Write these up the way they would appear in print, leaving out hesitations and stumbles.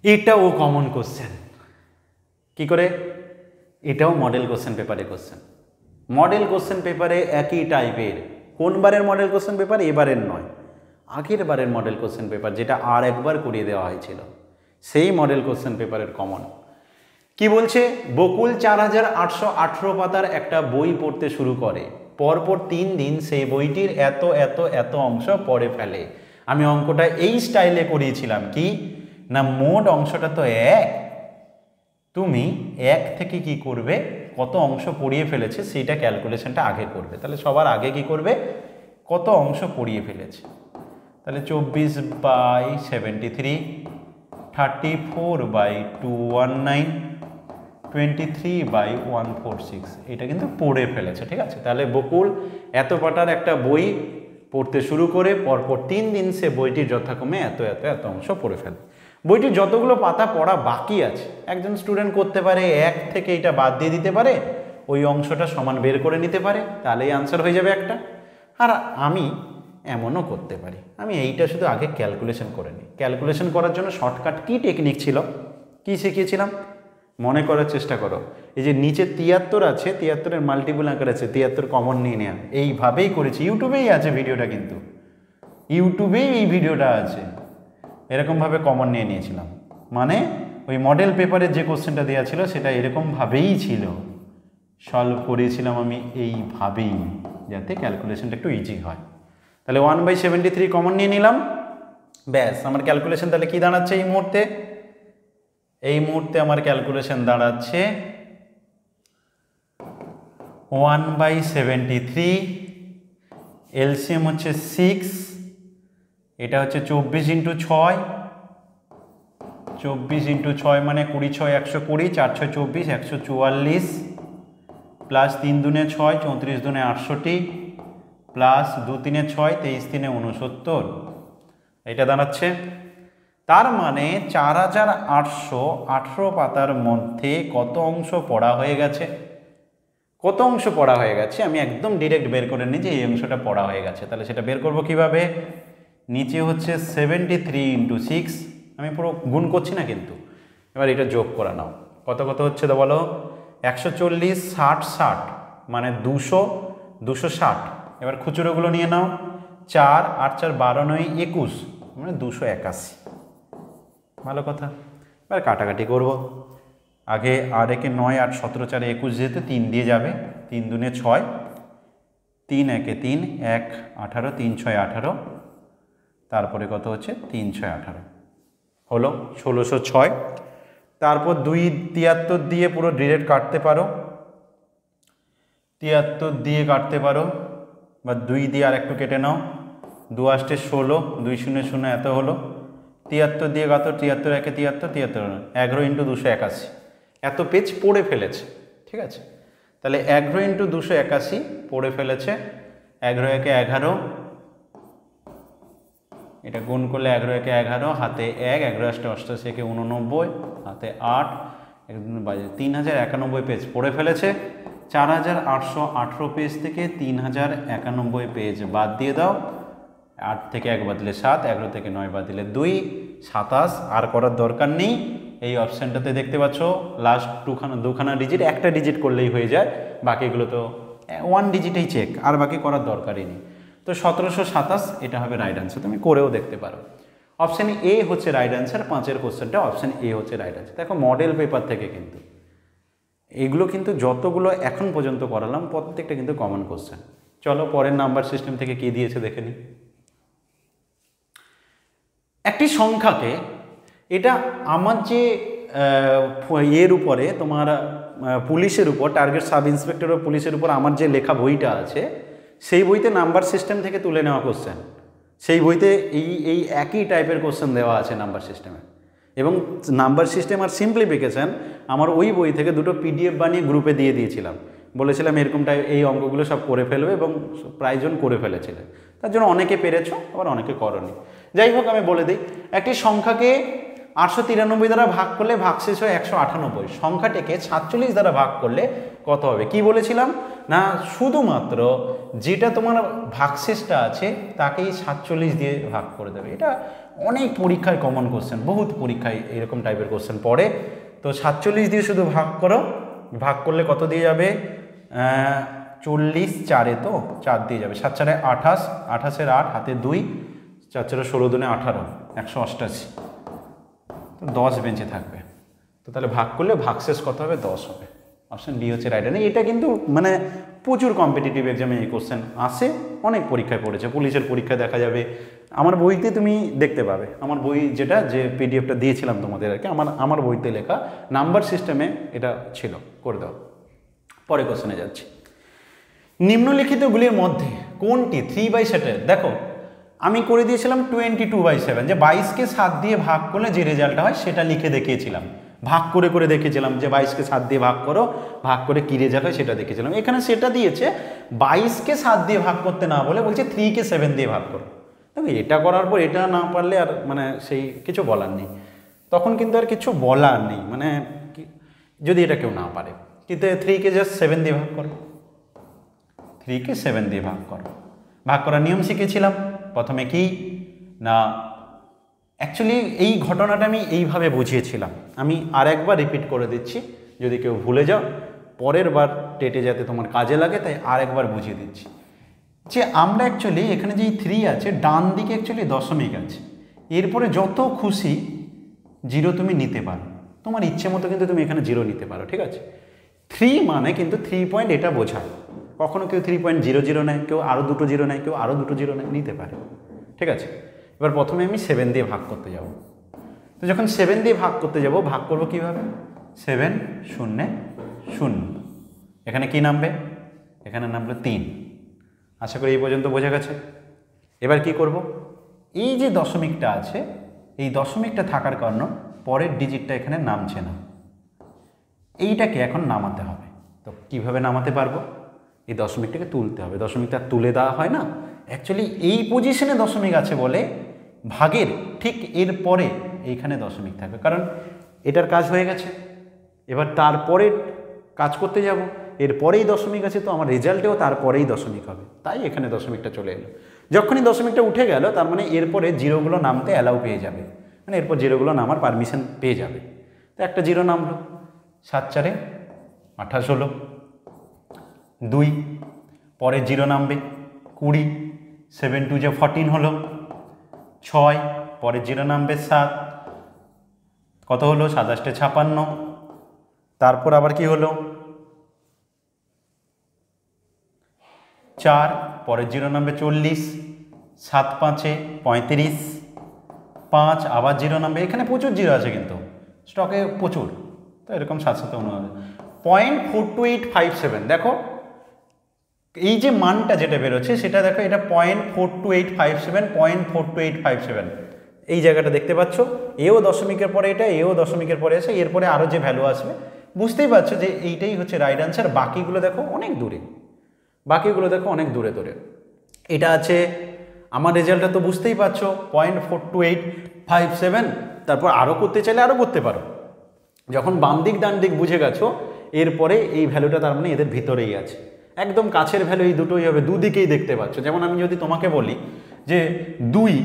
এটাও common question. কি করে? এটাও মডেল কোশ্চেন পেপারে কোশ্চেন। মডেল কোশ্চেন পেপারে একই টাইপের। কোন বারের মডেল কোশ্চেন পেপার? এবারের নয়, আগের বারের মডেল কোশ্চেন পেপার, যেটা আর একবার করিয়ে দেওয়া হয়েছিল, সেই মডেল কোশ্চেন পেপারের কমন। কি বলছে? বকুল 4818 পাতার একটা বই পড়তে শুরু করে, পরপর 3 দিন সেই বইটির এত এত এত অংশ পড়ে ফেলে। আমি অঙ্কটা এই স্টাইলে করিয়েছিলাম, কি না মোট অংশটা তো এক, তুমি এক থেকে কি করবে, কত অংশ পড়িয়ে ফেলেছে সেইটা ক্যালকুলেশনটা আগে করবে। তাহলে সবার আগে কি করবে, কত অংশ পড়িয়ে ফেলেছে। তাহলে 24/73, 34/219, 23/146, এটা কিন্তু পড়ে ফেলেছে। ঠিক আছে, তাহলে বকুল এত পাতার একটা বই পড়তে শুরু করে পরপর 3 দিন সে বইটির যথাক্রমে এত এত এত অংশ পড়ে ফেলে। বইটির যতগুলো পাতা পড়া বাকি আছে, একজন স্টুডেন্ট করতে পারে এক থেকে এটা বাদ দিয়ে দিতে পারে, ওই অংশটা সমান বের করে নিতে পারে, তাহলেই আনসার হয়ে যাবে একটা। আর আমি এমনও করতে পারি, আমি এইটা শুধু আগে ক্যালকুলেশন করে নিই। ক্যালকুলেশন করার জন্য শর্টকাট কি টেকনিক ছিল, কি শিখিয়েছিলাম মনে করার চেষ্টা করো। এই যে নিচে 73 আছে, 73-এর মাল্টিপল আকার আছে, 73 কমন নিয়ে নেওয়া, এইভাবেই করেছি। ইউটিউবেই আছে ভিডিওটা, কিন্তু ইউটিউবেই এই ভিডিওটা আছে। এরকমভাবে কমন নিয়ে নিয়েছিলাম, মানে ওই মডেল পেপারে যে কোশ্চেনটা দেওয়া ছিল সেটা এরকমভাবেই ছিল, সলভ করেছিলাম আমি এইভাবেই, যাতে ক্যালকুলেশনটা একটু ইজি হয়। তাহলে 1/73 কমন নিয়ে নিলাম, ব্যাস আমার ক্যালকুলেশন তাহলে কি দাঁড়াচ্ছে এই মুহূর্তে? এই মুহূর্তে আমার ক্যালকুলেশন দাঁড়াচ্ছে 1/73, এলসিএম হচ্ছে 6, এটা হচ্ছে 24 × 6, 24 × 6 মানে 20 × 6 120, 4 × 6 24, 144, প্লাস 3 দুনে 6, 34 দুনে 68, প্লাস 2 3-এ 6, 23 3-এ 69, এটা দাঁড়াচ্ছে। তার মানে 4818 পাতার মধ্যে কত অংশ পড়া হয়ে গেছে? কত অংশ পড়া হয়ে গেছে আমি একদম ডিরেক্ট বের করে নিই যে এই অংশটা পড়া হয়ে গেছে। তাহলে সেটা বের করব কিভাবে? নিচে হচ্ছে 73 × 6, আমি পুরো গুণ করছি না কিন্তু, এবার এটা যোগ করে নাও, কত কত হচ্ছে তো বলো? 140 60 60 মানে 200, 260। এবার খুচরোগুলো নিয়ে নাও, 4 8 4 12 9 21 মানে 281। ভালো কথা। এবার কাটাকাটি করব, আগে আর একে 9 8 17 4 21 যেহেতু 3 দিয়ে যাবে, 3 দুনে 6, 3 একে 3, 1 18, 3 6 18, তারপরে কত হচ্ছে 3 6 18 হলো 1606। তারপর 2 73 দিয়ে পুরো ডিরেক্ট কাটতে পারো, 73 দিয়ে কাটতে পারো, বা 2 দিয়ে আর একটু কেটে নাও, 2 8 16, 2 0 0 এত হলো। 73 দিয়ে কাটো, 73 একে 73, 73 11 × 281, এত পেজ পড়ে ফেলেছে। ঠিক আছে, তাহলে 11 × 281 পড়ে ফেলেছে। 11 একে 11, এটা গুণ করলে 11 একে 11, হাতে 1, 11 8 88 একে 89, হাতে 8, 3091 পেজ পড়ে ফেলেছে। 4818 পেজ থেকে 3091 পেজ বাদ দিয়ে দাও, 8 থেকে 1 বাদ দিলে 7, 11 থেকে 9 বাদ দিলে 2, 27। আর করার দরকার নেই, এই অপশানটাতে দেখতে পাচ্ছ লাস্ট দুখানা ডিজিট, একটা ডিজিট করলেই হয়ে যায়, বাকিগুলো তো 1 ডিজিটেই চেক, আর বাকি করার দরকারই নেই। তো 1727 এটা হবে রাইট অ্যান্সার, তুমি করেও দেখতে পারো। অপশান এ হচ্ছে রাইট অ্যান্সার, 5-এর কোশ্চেনটা অপশান এ হচ্ছে রাইট অ্যান্সার। দেখো মডেল পেপার থেকে কিন্তু এগুলো কিন্তু যতগুলো এখন পর্যন্ত করালাম প্রত্যেকটা কিন্তু কমন কোশ্চেন। চলো পরের নাম্বার সিস্টেম থেকে কি দিয়েছে দেখে নিই। একটি সংখ্যাকে, এটা আমার যে এর উপরে তোমার পুলিশের উপর, টার্গেট সাব ইন্সপেক্টর অফ পুলিশের উপর আমার যে লেখা বইটা আছে, সেই বইতে নাম্বার সিস্টেম থেকে তুলে নেওয়া কোশ্চেন। সেই বইতে এই একই টাইপের কোশ্চেন দেওয়া আছে নাম্বার সিস্টেমে, এবং নাম্বার সিস্টেম আর সিম্পলিফিকেশান আমার ওই বই থেকে দুটো PDF বানিয়ে গ্রুপে দিয়ে দিয়েছিলাম, বলেছিলাম এরকম এই অঙ্কগুলো সব করে ফেলবে, এবং প্রায়জন করে ফেলেছিলেন। তার জন্য অনেকে পেরেছো, আবার অনেকে করনি। যাই হোক আমি বলে দিই, একটি সংখ্যাকে 893 দ্বারা ভাগ করলে ভাগশেষ হয় 198। সংখ্যাটিকে 47 দ্বারা ভাগ করলে কত হবে? কি বলেছিলাম? না শুধুমাত্র যেটা তোমার ভাগশেষটা আছে তাকেই 47 দিয়ে ভাগ করে দেবে। এটা অনেক পরীক্ষায় কমন কোশ্চেন, বহুত পরীক্ষায় এরকম টাইপের কোশ্চেন পড়ে। তো 47 দিয়ে শুধু ভাগ করো, ভাগ করলে কত দিয়ে যাবে? 40 4-এ তো 4 দিয়ে যাবে, 7 4-এ 28, 28-এর 8 হাতে 2, 4 4-এ 16 2-এ 18, 188, তো 10 বেঁচে থাকবে। তো তাহলে ভাগ করলে ভাগশেষ কত হবে? 10 হবে। অপশন বি হচ্ছে রাইট। এটা কিন্তু মানে প্রচুর কম্পিটিটিভ এক্সামে এই কোশ্চেন আসে, অনেক পরীক্ষায় পড়েছে, পুলিশের পরীক্ষায় দেখা যাবে, আমার বইতে তুমি দেখতে পাবে। আমার বই যেটা যে পিডিএফটা দিয়েছিলাম তোমাদের আর কি, আমার বইতে লেখা নাম্বার সিস্টেমে এটা ছিল, করে দাও। পরে কোশ্চেনে যাচ্ছি। নিম্নলিখিতগুলির মধ্যে কোনটি 3/7? দেখো আমি করে দিয়েছিলাম 22/7, যে 22কে 7 দিয়ে ভাগ করলে যে রেজাল্টটা হয় সেটা লিখে দেখিয়েছিলাম, ভাগ করে করে দেখেছিলাম যে 22কে 7 দিয়ে ভাগ করো, ভাগ করে কী রেজাল্ট হয় সেটা দেখেছিলাম। এখানে সেটা দিয়েছে 22কে 7 দিয়ে ভাগ করতে না বলে বলছে 3কে 7 দিয়ে ভাগ করো। দেখো এটা করার পর এটা না পারলে আর মানে সেই কিছু বলার নেই, তখন কিন্তু আর কিছু বলার নেই, মানে যদি এটা কেউ না পারে। কিন্তু 3কে জাস্ট 7 দিয়ে ভাগ করো, 3কে 7 দিয়ে ভাগ করো। ভাগ করার নিয়ম শিখেছিলাম প্রথমে কি না, অ্যাকচুয়ালি এই ঘটনাটা আমি এইভাবে বুঝিয়েছিলাম, আমি আর একবার রিপিট করে দিচ্ছি, যদি কেউ ভুলে যাও পরের বার টেটে যাতে তোমার কাজে লাগে, তাই আর একবার বুঝিয়ে দিচ্ছি যে আমরা অ্যাকচুয়ালি এখানে যেই 3 আছে ডান দিকে অ্যাকচুয়ালি দশমিক আছে, এরপরে যত খুশি 0 তুমি নিতে পারো, তোমার ইচ্ছে মতো কিন্তু তুমি এখানে 0 নিতে পারো, ঠিক আছে। 3 মানে কিন্তু 3 পয়েন্ট এটা বোঝায়, কখনো কেউ 3.00 নেয়, কেউ আরও 2 0 নেয়, কেউ আরও 2 0 নেয়, নিতে পারে, ঠিক আছে। এবার প্রথমে আমি 7 দিয়ে ভাগ করতে যাব। তো যখন 7 দিয়ে ভাগ করতে যাব, ভাগ করব কিভাবে? 7 0 0, এখানে কি নামবে? এখানে নামবে 3। আশা করি এই পর্যন্ত বোঝা গেছে। এবার কি করব? এই যে দশমিকটা আছে, এই দশমিকটা থাকার কারণে পরের ডিজিটটা এখানে নামছে না, এইটাকে এখন নামাতে হবে। তো কিভাবে নামাতে পারবো? এই দশমিকটাকে তুলতে হবে। দশমিকটা তুলে দেওয়া হয় না, অ্যাকচুয়ালি এই পজিশনে দশমিক আছে বলে ভাগের ঠিক এর পরে এইখানে দশমিক থাকবে, কারণ এটার কাজ হয়ে গেছে। এবার তারপরে কাজ করতে যাব, এরপরেই দশমিক আছে, তো আমার রেজাল্টেও তারপরেই দশমিক হবে, তাই এখানে দশমিকটা চলে এলো। যখনই দশমিকটা উঠে গেল তার মানে এরপরে জিরোগুলো নামতে অ্যালাউ পেয়ে যাবে, মানে এরপর জিরোগুলো নামার পারমিশন পেয়ে যাবে। তো একটা জিরো নামলো, 7 4-এ 28 হলো, 2 পরে 0 নামবে 20, 7 2 14 হলো, 6 পরে 0 নামবে 7, কত হলো? 7 8 56, তারপর আবার কি হলো? 4 পরে 0 নামবে 40, 7 5 35, 5 আবার 0 নামবে, এখানে প্রচুর 0 আছে কিন্তু স্টকে প্রচুর, তো এরকম 7 7 0.42857। দেখো এই যে মানটা যেটা বেরোচ্ছে সেটা দেখো, এটা 0.42857, 0.42857, এই জায়গাটা দেখতে পাচ্ছ, এও দশমিকের পরে এটা, এও দশমিকের পরে আছে, এরপরে আরও যে ভ্যালু আসবে, বুঝতেই পারছো যে এইটাই হচ্ছে রাইট আনসার। বাকিগুলো দেখো অনেক দূরে, বাকিগুলো দেখো অনেক দূরে দূরে। এটা আছে আমার রেজাল্টটা তো বুঝতেই পারছো 0.42857, তারপর আরও করতে চাইলে আরও করতে পারো। যখন বাম দিক ডান দিক বুঝে গেছো, এরপরে এই ভ্যালুটা তার মানে এদের ভিতরেই আছে, একদম কাছের ভ্যালু এই দুটোই হবে, দুদিকেই দেখতে পাচ্ছ। যেমন আমি যদি তোমাকে বলি যে 2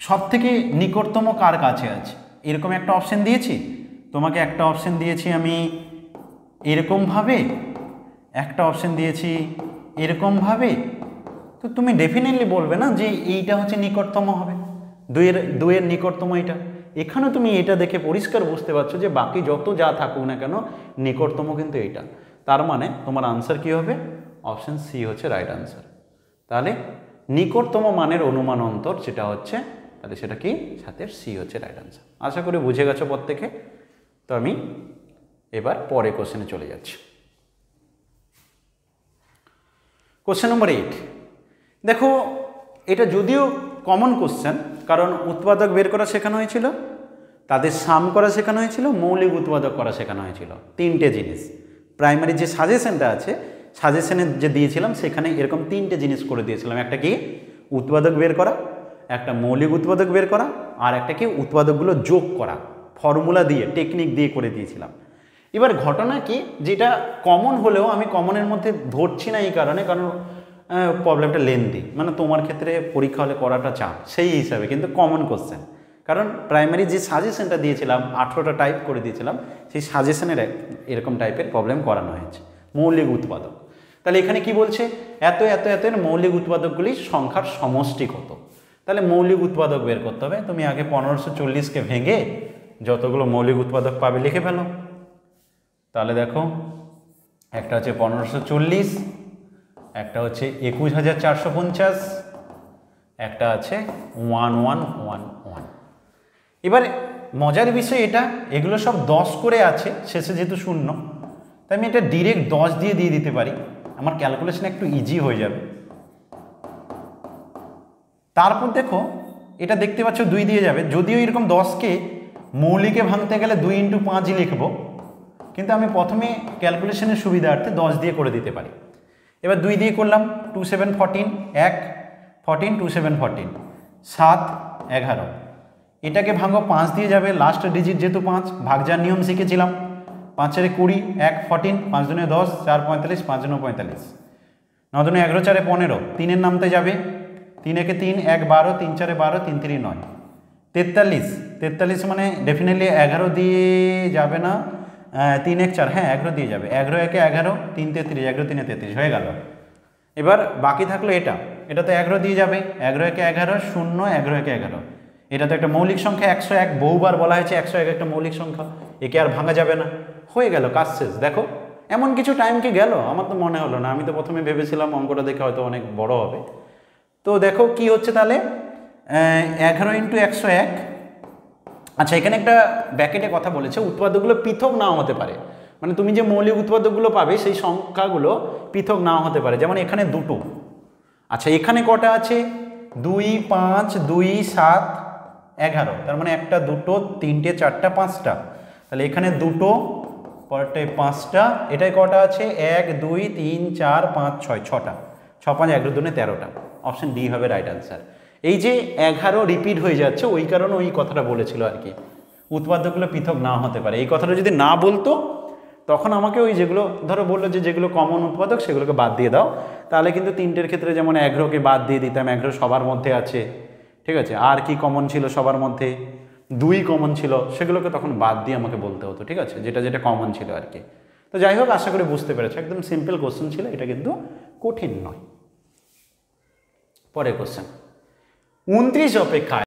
সব থেকে নিকটতম কার কাছে আছে, এরকম একটা অপশন দিয়েছি তোমাকে, একটা অপশন দিয়েছি আমি এরকমভাবে, একটা অপশন দিয়েছি এরকমভাবে, তো তুমি ডেফিনেটলি বলবে না যে এইটা হচ্ছে নিকটতম হবে, 2 এর নিকটতম এটা। এখানে তুমি এটা দেখে পরিষ্কার বুঝতে পারছো যে বাকি যত যা থাকুক না কেন নিকটতম কিন্তু এইটা, তার মানে তোমার আনসার কি হবে? অপশন সি হচ্ছে রাইট আনসার। তাহলে নিকটতম মানের অনুমান অন্তর যেটা হচ্ছে, তাহলে সেটা কি? সাথের সি হচ্ছে রাইট আনসার। আশা করি বুঝে গেছো প্রত্যেকে। তো আমি এবার পরে কোশ্চেনে চলে যাচ্ছি। কোশ্চেন নম্বর 8 দেখো, এটা যদিও কমন কোশ্চেন, কারণ উৎপাদক বের করা শেখানো হয়েছিল, তাদের সাম করা শেখানো হয়েছিল, মৌলিক উৎপাদক করা শেখানো হয়েছিল, 3টে জিনিস। প্রাইমারি যে সাজেশনটা আছে, সাজেশনে যে দিয়েছিলাম সেখানে এরকম 3টে জিনিস করে দিয়েছিলাম। একটা কি? উৎপাদক বের করা, একটা মৌলিক উৎপাদক বের করা, আর একটা কি? উৎপাদকগুলো যোগ করা, ফর্মুলা দিয়ে টেকনিক দিয়ে করে দিয়েছিলাম। এবার ঘটনা কি, যেটা কমন হলেও আমি কমনের মধ্যে ধরছি না এই কারণে, কারণ প্রবলেমটা লেন্দি, মানে তোমার ক্ষেত্রে পরীক্ষা হলে করাটা চাপ সেই হিসাবে, কিন্তু কমন কোশ্চেন। কারণ প্রাইমারি যে সাজেশনটা দিয়েছিলাম 18টা টাইপ করে দিয়েছিলাম, সেই সাজেশনের এরকম টাইপের প্রবলেম করানো হয়েছে। মৌলিক উৎপাদক, তাহলে এখানে কি বলছে, এত এত এত মৌলিক উৎপাদকগুলির সংখ্যার সমষ্টি কত। তাহলে মৌলিক উৎপাদক বের করতে হবে। তুমি আগে 1540কে ভেঙে যতগুলো মৌলিক উৎপাদক পাবে লিখে ফেলো। তাহলে দেখো, একটা হচ্ছে 1540, একটা হচ্ছে 21450, একটা আছে 1111। এবার মজার বিষয় এটা, এগুলো সব 10 করে আছে, শেষে যেহেতু শূন্য, তাই আমি এটা ডিরেক্ট 10 দিয়ে দিতে পারি, আমার ক্যালকুলেশন একটু ইজি হয়ে যাবে। তারপর দেখো, এটা দেখতে পাচ্ছ 2 দিয়ে যাবে, যদিও এরকম 10কে মৌলিকে ভাঙতে গেলে 2 × 5 লিখবো, কিন্তু আমি প্রথমে ক্যালকুলেশনের সুবিধার্থে 10 দিয়ে করে দিতে পারি। এবার 2 দিয়ে করলাম, 2 7 14, 1 14, 2 7 14, 7 11। এটাকে ভাঙো, 5 দিয়ে যাবে, লাস্ট ডিজিট যেহেতু 5, ভাগযার নিয়ম শিখেছিলাম, 5 4 20, 1 14, 5 2 10, 4 45, 5 2 45, 9 2 11, 4 15, 3-এর নামতে যাবে, 3 1 3, 1 12, 3 4 12, 3 3 9, 43, 43 মানে ডেফিনেটলি 11 দিয়ে যাবে না, 3 1 4, হ্যাঁ 11 দিয়ে যাবে, 11 1 11, 3 33, 11 3 33 হয়ে গেল। এবার বাকি থাকলো এটা তো 11 দিয়ে যাবে, 11 1 11, 0 11 1 11, এটা তো একটা মৌলিক সংখ্যা 101, বহুবার বলা হয়েছে 101 একটা মৌলিক সংখ্যা, একে আর ভাঙা যাবে না, হয়ে গেল, কাজ শেষ। দেখো এমন কিছু টাইম কি গেল, আমার তো মনে হলো না, আমি তো প্রথমে ভেবেছিলাম অঙ্কটা দেখে হয়তো অনেক বড় হবে। তো দেখো কি হচ্ছে তাহলে, 11 × 101। আচ্ছা, এখানে একটা ব্র্যাকেটে কথা বলেছে, উৎপাদকগুলো পৃথক নাও হতে পারে, মানে তুমি যে মৌলিক উৎপাদকগুলো পাবে সেই সংখ্যাগুলো পৃথক নাও হতে পারে, যেমন এখানে 2টো। আচ্ছা, এখানে কটা আছে, 2 5 2 7 11, তার মানে 1টা 2টো 3টে 4টা 5টা, তাহলে এখানে 2টো, পরেরটায় 5টা, এটাই কটা আছে, 1 2 3 4 5 6, 6টা, 6 5 11 2 13টা, অপশন ডি হবে রাইট আনসার। এই যে 11 রিপিট হয়ে যাচ্ছে, ওই কারণে ওই কথাটা বলেছিল আর কি, উৎপাদকগুলো পৃথক না হতে পারে। এই কথাটা যদি না বলতো তখন আমাকে ওই যেগুলো ধরো বললো যে যেগুলো কমন উৎপাদক সেগুলোকে বাদ দিয়ে দাও, তাহলে কিন্তু 3টের ক্ষেত্রে যেমন 11কে বাদ দিয়ে দিতাম, 11 সবার মধ্যে আছে, ঠিক আছে। আর কি কমন ছিল সবার মধ্যে, 2 কমন ছিল, সেগুলোকে তখন বাদ দিয়ে আমাকে বলতে হতো, ঠিক আছে, যেটা যেটা কমন ছিল আর কি। তো যাই হোক, আশা করি বুঝতে পেরেছো, একদম সিম্পল কোশ্চেন ছিল, এটা কিন্তু কঠিন নয়। পরের কোশ্চেন, 29 অপেক্ষায়